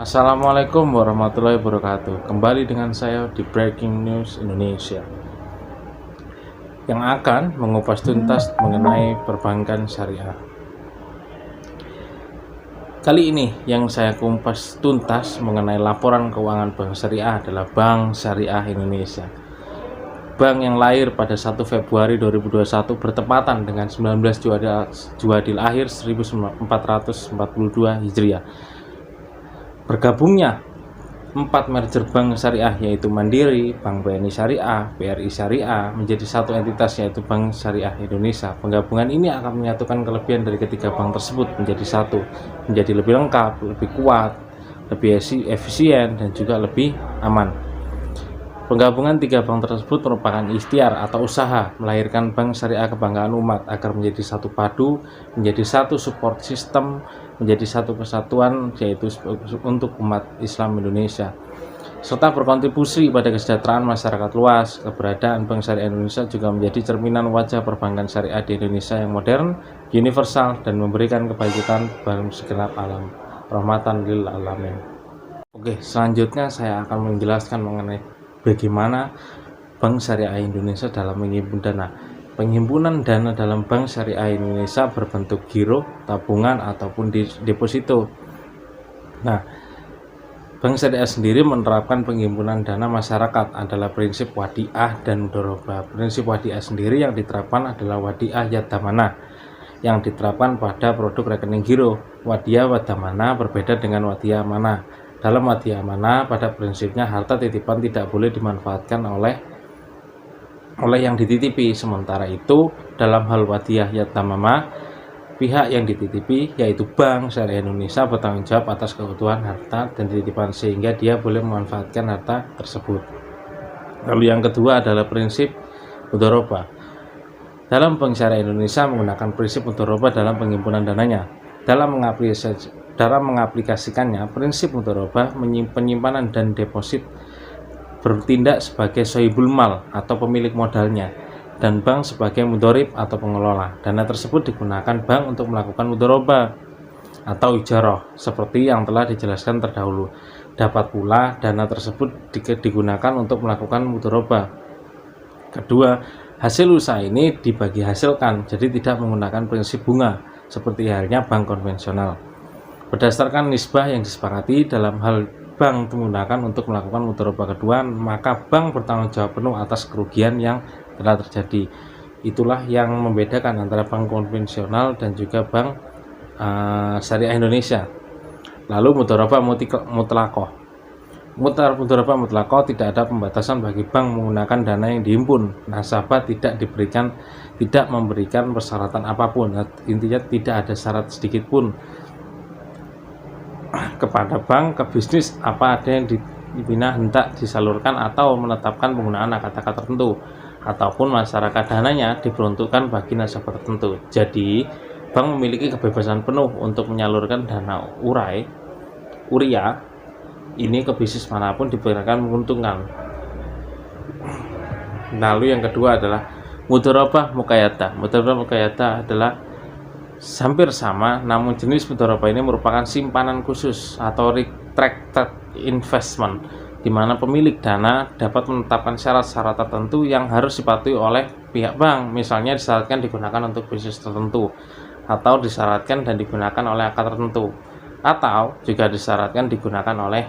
Assalamualaikum warahmatullahi wabarakatuh. Kembali dengan saya di Breaking News Indonesia yang akan mengupas tuntas mengenai perbankan syariah. Kali ini yang saya kupas tuntas mengenai laporan keuangan bank syariah adalah Bank Syariah Indonesia. Bank yang lahir pada 1 Februari 2021 bertepatan dengan 19 Jumadil Akhir 1442 Hijriah. Bergabungnya 4 merger bank syariah yaitu Mandiri, Bank BNI Syariah, BRI Syariah menjadi satu entitas yaitu Bank Syariah Indonesia. Penggabungan ini akan menyatukan kelebihan dari ketiga bank tersebut menjadi satu, menjadi lebih lengkap, lebih kuat, lebih efisien dan juga lebih aman. Penggabungan tiga bank tersebut merupakan ikhtiar atau usaha melahirkan Bank Syariah Kebanggaan Umat agar menjadi satu padu, menjadi satu support system, menjadi satu kesatuan yaitu untuk umat Islam Indonesia, serta berkontribusi pada kesejahteraan masyarakat luas. Keberadaan Bank Syariah Indonesia juga menjadi cerminan wajah perbankan syariah di Indonesia yang modern, universal, dan memberikan kebajikan bagi segenap alam, rahmatan lil alamin. Oke, selanjutnya saya akan menjelaskan mengenai bagaimana Bank Syariah Indonesia dalam menghimpun dana. Penghimpunan dana dalam Bank Syariah Indonesia berbentuk giro, tabungan, ataupun deposito. Nah, Bank Syariah sendiri menerapkan penghimpunan dana masyarakat adalah prinsip wadiah dan mudharabah. Prinsip wadiah sendiri yang diterapkan adalah wadiah yadamana yang diterapkan pada produk rekening giro. Wadiah wadamana berbeda dengan wadiah amanah. Dalam wadiah amanah pada prinsipnya harta titipan tidak boleh dimanfaatkan oleh yang dititipi. Sementara itu dalam hal wadiah yadamana, pihak yang dititipi yaitu Bank Syariah Indonesia bertanggung jawab atas keutuhan harta dan titipan sehingga dia boleh memanfaatkan harta tersebut. Lalu yang kedua adalah prinsip mudharabah. Dalam Bank Syariah Indonesia menggunakan prinsip mudharabah dalam penghimpunan dananya. Dalam mengaplikasikannya, prinsip mudharabah penyimpanan dan deposit bertindak sebagai sohibul mal atau pemilik modalnya, dan bank sebagai mudharib atau pengelola. Dana tersebut digunakan bank untuk melakukan mudharabah atau ijarah seperti yang telah dijelaskan terdahulu. Dapat pula dana tersebut digunakan untuk melakukan mudharabah. Kedua, hasil usaha ini dibagi hasilkan, jadi tidak menggunakan prinsip bunga seperti halnya bank konvensional. Berdasarkan nisbah yang disepakati dalam hal bank menggunakan untuk melakukan mudharabah kedua, maka bank bertanggung jawab penuh atas kerugian yang telah terjadi. Itulah yang membedakan antara bank konvensional dan juga Bank Syariah Indonesia. Lalu mudharabah mutlaqah. Mudharabah mutlaqah tidak ada pembatasan bagi bank menggunakan dana yang dihimpun. Nasabah tidak memberikan persyaratan apapun. Intinya tidak ada syarat sedikit pun kepada bank ke bisnis apa ada yang dibina hendak disalurkan atau menetapkan penggunaan kata-kata tertentu, ataupun masyarakat dananya diperuntukkan bagi nasabah tertentu. Jadi bank memiliki kebebasan penuh untuk menyalurkan dana uria ini ke bisnis manapun diperkirakan menguntungkan. Lalu yang kedua adalah mudharabah muqayyadah. Mudharabah muqayyadah adalah hampir sama, namun jenis mudharabah ini merupakan simpanan khusus atau restricted investment, di mana pemilik dana dapat menetapkan syarat-syarat tertentu yang harus dipatuhi oleh pihak bank. Misalnya disyaratkan digunakan untuk bisnis tertentu, atau disyaratkan dan digunakan oleh akad tertentu, atau juga disyaratkan digunakan oleh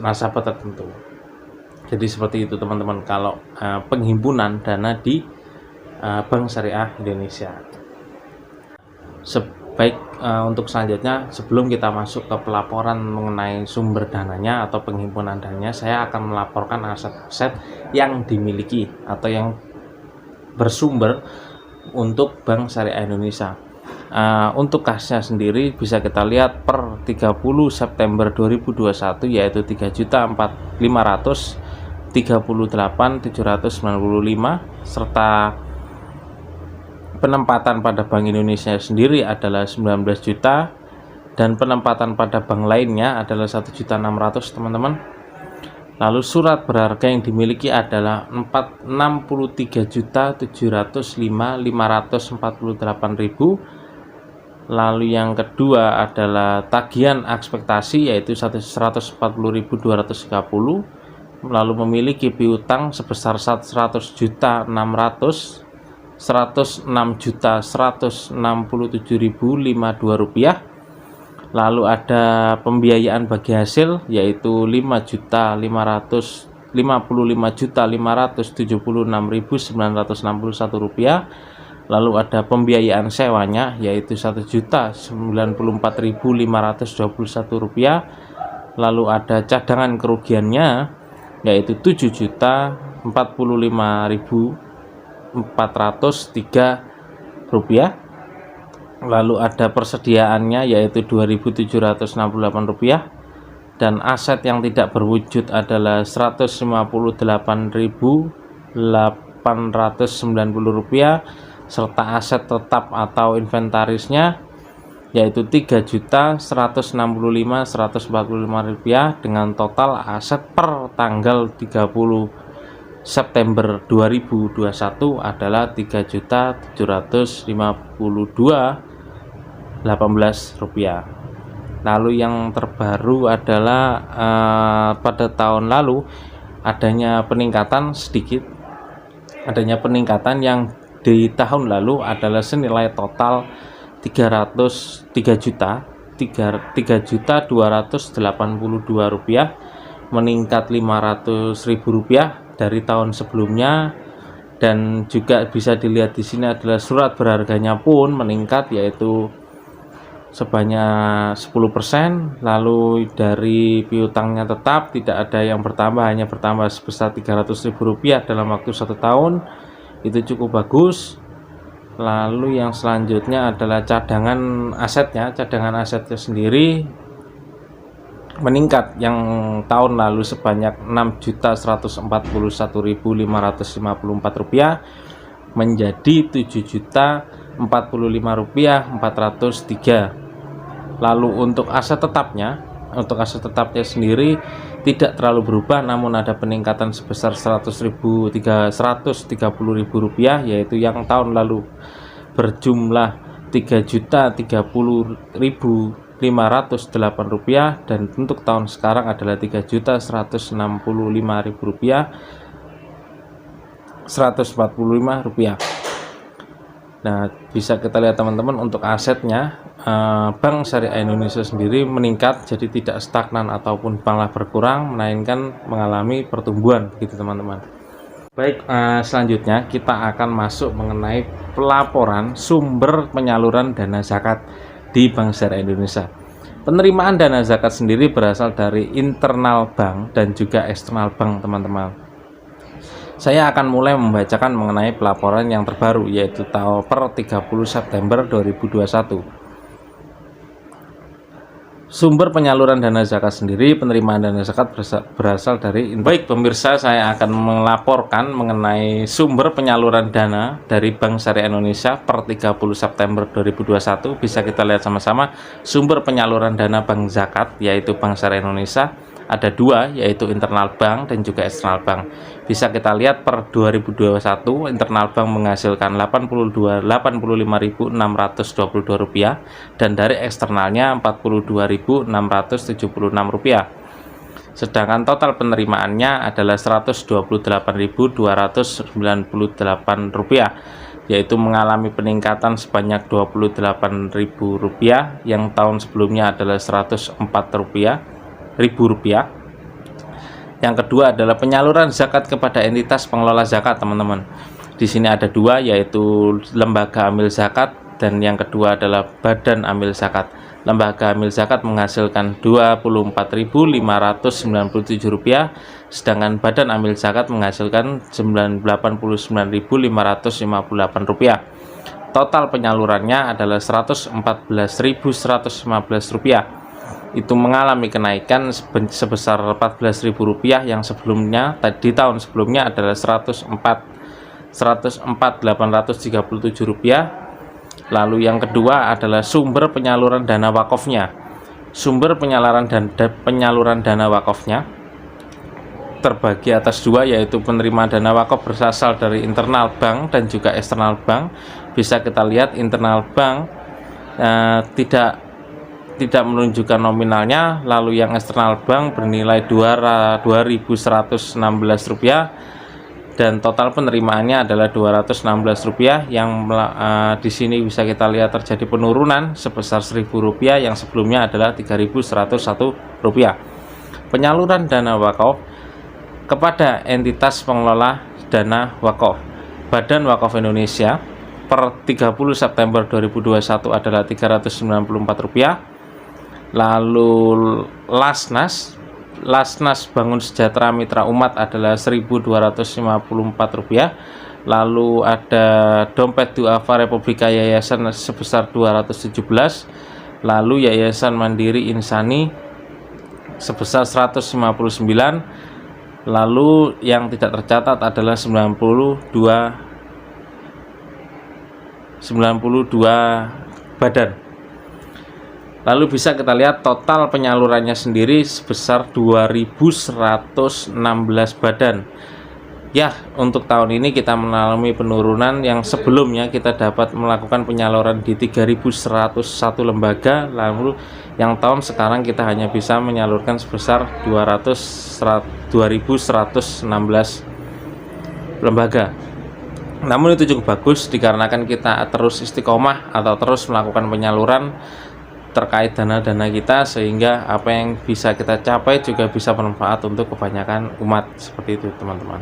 nasabah tertentu. Jadi seperti itu teman-teman kalau penghimpunan dana di Bank Syariah Indonesia. Untuk selanjutnya, sebelum kita masuk ke pelaporan mengenai sumber dananya atau penghimpunan dananya, saya akan melaporkan aset-aset yang dimiliki atau yang bersumber untuk Bank Syariah Indonesia. Untuk kasnya sendiri bisa kita lihat per 30 September 2021 yaitu 3.538.795, serta penempatan pada Bank Indonesia sendiri adalah 19 juta dan penempatan pada bank lainnya adalah 1.600.000 teman-teman. Lalu surat berharga yang dimiliki adalah 63.705.548.000 Lalu yang kedua adalah tagihan ekspektasi yaitu 140.230, lalu memiliki piutang sebesar 106.106.167.502 rupiah. Lalu ada pembiayaan bagi hasil yaitu 55.576.961 rupiah. Lalu ada pembiayaan sewanya yaitu 1.094.521 rupiah. Lalu ada cadangan kerugiannya yaitu 7.045.403 rupiah. Lalu ada persediaannya yaitu 2.768 rupiah, dan aset yang tidak berwujud adalah 158.890 rupiah, serta aset tetap atau inventarisnya yaitu 3.165.145 rupiah, dengan total aset per tanggal 30 September 2021 adalah 3.752.18 rupiah. Lalu yang terbaru adalah pada tahun lalu adanya peningkatan yang di tahun lalu adalah senilai total 3.282 rupiah, meningkat 500.000 rupiah dari tahun sebelumnya. Dan juga bisa dilihat di sini adalah surat berharganya pun meningkat yaitu sebanyak 10%. Lalu dari piutangnya tetap tidak ada yang bertambah, hanya bertambah sebesar 300.000 rupiah dalam waktu 1 tahun. Itu cukup bagus. Lalu yang selanjutnya adalah cadangan asetnya sendiri meningkat yang tahun lalu sebanyak 6.141.554 rupiah menjadi 7.045.403 rupiah. Lalu untuk aset tetapnya sendiri tidak terlalu berubah, namun ada peningkatan sebesar 130.000 rupiah, yaitu yang tahun lalu berjumlah 3.030.508 rupiah, dan untuk tahun sekarang adalah 3.165.000 rupiah 145 rupiah. Nah, bisa kita lihat teman-teman, untuk asetnya Bank Syariah Indonesia sendiri meningkat, jadi tidak stagnan ataupun malah berkurang, melainkan mengalami pertumbuhan begitu teman-teman. Baik, selanjutnya kita akan masuk mengenai pelaporan sumber penyaluran dana zakat di Bank Syariah Indonesia. Penerimaan dana zakat sendiri berasal dari internal bank dan juga eksternal bank teman-teman. Saya akan mulai membacakan mengenai pelaporan yang terbaru yaitu tahun per 30 September 2021. Sumber penyaluran dana zakat sendiri, penerimaan dana zakat berasal dari baik pemirsa, saya akan melaporkan mengenai sumber penyaluran dana dari Bank Syariah Indonesia per 30 September 2021. Bisa kita lihat sama-sama sumber penyaluran dana bank zakat yaitu Bank Syariah Indonesia. Ada dua, yaitu internal bank dan juga eksternal bank. Bisa kita lihat per 2021 internal bank menghasilkan 85.622 rupiah dan dari eksternalnya 42.676 rupiah. Sedangkan total penerimaannya adalah 128.298 rupiah, yaitu mengalami peningkatan sebanyak 28.000 rupiah yang tahun sebelumnya adalah 104.000 rupiah. Yang kedua adalah penyaluran zakat kepada entitas pengelola zakat teman-teman. Di sini ada dua, yaitu lembaga amil zakat dan yang kedua adalah badan amil zakat. Lembaga amil zakat menghasilkan 24.597 rupiah, sedangkan badan amil zakat menghasilkan 89.558 rupiah. Total penyalurannya adalah 114.115 rupiah. Itu mengalami kenaikan sebesar 14.000 rupiah yang sebelumnya di tahun sebelumnya adalah 104.837 rupiah. Lalu yang kedua adalah sumber penyaluran dana wakofnya. Sumber penyaluran dana wakofnya terbagi atas dua, yaitu penerimaan dana wakaf berasal dari internal bank dan juga eksternal bank. Bisa kita lihat internal bank tidak menunjukkan nominalnya. Lalu yang eksternal bank bernilai Rp2.116 dan total penerimaannya adalah Rp216 yang di sini bisa kita lihat terjadi penurunan sebesar Rp1.000 yang sebelumnya adalah Rp3.101. Penyaluran dana wakaf kepada entitas pengelola dana wakaf. Badan Wakaf Indonesia per 30 September 2021 adalah Rp394. Lalu Lasnas Bangun Sejahtera Mitra Umat adalah Rp1.254. Lalu ada Dompet Duafa Republika Yayasan sebesar Rp217. Lalu Yayasan Mandiri Insani sebesar Rp159. Lalu yang tidak tercatat adalah 92 badan. Lalu bisa kita lihat total penyalurannya sendiri sebesar 2.116 badan. Ya, untuk tahun ini kita mengalami penurunan yang sebelumnya kita dapat melakukan penyaluran di 3.101 lembaga, lalu yang tahun sekarang kita hanya bisa menyalurkan sebesar 2.116 lembaga. Namun itu cukup bagus dikarenakan kita terus istiqomah atau terus melakukan penyaluran terkait dana-dana kita, sehingga apa yang bisa kita capai juga bisa bermanfaat untuk kebanyakan umat. Seperti itu teman-teman.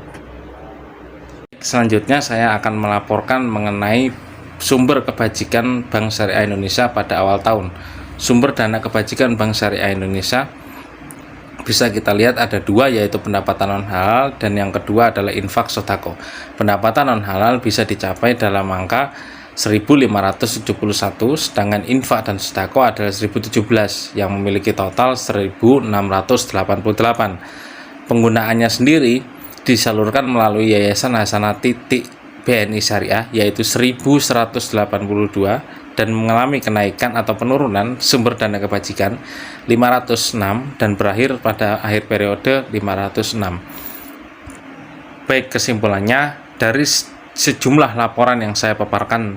Selanjutnya saya akan melaporkan mengenai sumber kebajikan Bank Syariah Indonesia pada awal tahun. Sumber dana kebajikan Bank Syariah Indonesia bisa kita lihat ada dua, yaitu pendapatan non halal dan yang kedua adalah infak sodako. Pendapatan non halal bisa dicapai dalam angka 1.571, sedangkan infak dan sodako adalah 1.017 yang memiliki total 1.688. Penggunaannya sendiri disalurkan melalui Yayasan Hasanah BNI Syariah yaitu 1.182 dan mengalami kenaikan atau penurunan sumber dana kebajikan 506 dan berakhir pada akhir periode 506. Baik, kesimpulannya dari sejumlah laporan yang saya paparkan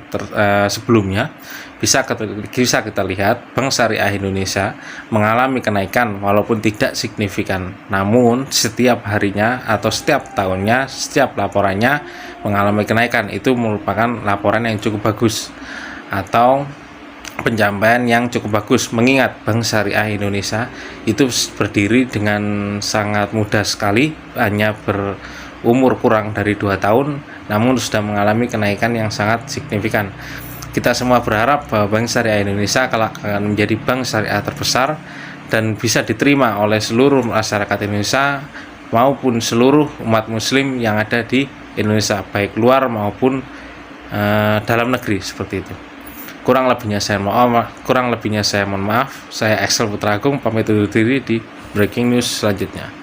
sebelumnya bisa kita lihat Bank Syariah Indonesia mengalami kenaikan walaupun tidak signifikan, namun setiap harinya atau setiap tahunnya setiap laporannya mengalami kenaikan. Itu merupakan laporan yang cukup bagus atau pencapaian yang cukup bagus, mengingat Bank Syariah Indonesia itu berdiri dengan sangat mudah sekali, hanya berumur kurang dari 2 tahun namun sudah mengalami kenaikan yang sangat signifikan. Kita semua berharap bahwa Bank Syariah Indonesia akan menjadi bank syariah terbesar dan bisa diterima oleh seluruh masyarakat Indonesia maupun seluruh umat muslim yang ada di Indonesia, baik luar maupun dalam negeri, seperti itu. Kurang lebihnya saya mohon maaf. Saya Excel Putra Agung pamit undur diri di breaking news selanjutnya.